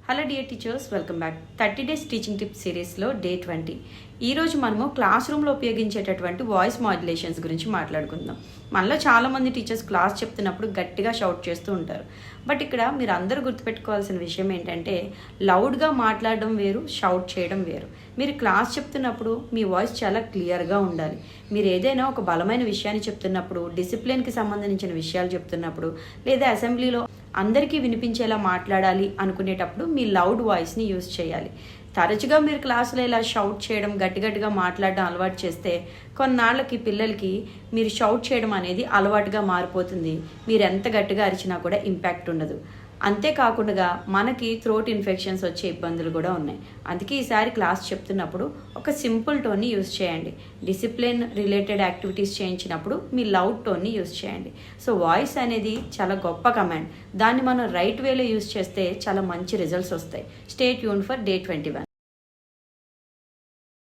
Hello dear teachers, welcome back. 30 days teaching tips సిరీస్లో day 20. ఈరోజు మనము క్లాస్ రూమ్లో ఉపయోగించేటటువంటి వాయిస్ మాడ్యులేషన్స్ గురించి మాట్లాడుకుందాం. మనలో చాలామంది టీచర్స్ క్లాస్ చెప్తున్నప్పుడు గట్టిగా షౌట్ చేస్తూ ఉంటారు. బట్ ఇక్కడ మీరు అందరూ గుర్తుపెట్టుకోవాల్సిన విషయం ఏంటంటే, లౌడ్గా మాట్లాడడం వేరు, షౌట్ చేయడం వేరు. మీరు క్లాస్ చెప్తున్నప్పుడు మీ వాయిస్ చాలా క్లియర్గా ఉండాలి. మీరు ఏదైనా ఒక బలమైన విషయాన్ని చెప్తున్నప్పుడు, డిసిప్లిన్కి సంబంధించిన విషయాలు చెప్తున్నప్పుడు, లేదా అసెంబ్లీలో అందరికీ వినిపించేలా మాట్లాడాలి అనుకునేటప్పుడు మీ లౌడ్ వాయిస్ని యూజ్ చేయాలి. తరచుగా మీరు క్లాసులో ఇలా షౌట్ చేయడం, గట్టిగా మాట్లాడడం అలవాటు చేస్తే కొన్నాళ్ళకి పిల్లలకి మీరు షౌట్ చేయడం అనేది అలవాటుగా మారిపోతుంది. మీరు ఎంత గట్టిగా అరిచినా కూడా ఇంపాక్ట్ ఉండదు. అంతేకాకుండా మనకి థ్రోట్ ఇన్ఫెక్షన్స్ వచ్చే ఇబ్బందులు కూడా ఉన్నాయి. అందుకే ఈసారి క్లాస్ చెప్తున్నప్పుడు ఒక సింపుల్ టోన్ని యూజ్ చేయండి. డిసిప్లిన్ రిలేటెడ్ యాక్టివిటీస్ చేయించినప్పుడు మీ లౌడ్ టోన్ని యూజ్ చేయండి. సో వాయిస్ అనేది చాలా గొప్ప కమాండ్. దాన్ని మనం రైట్ వేలో యూజ్ చేస్తే చాలా మంచి రిజల్ట్స్ వస్తాయి. Stay tune for day 21.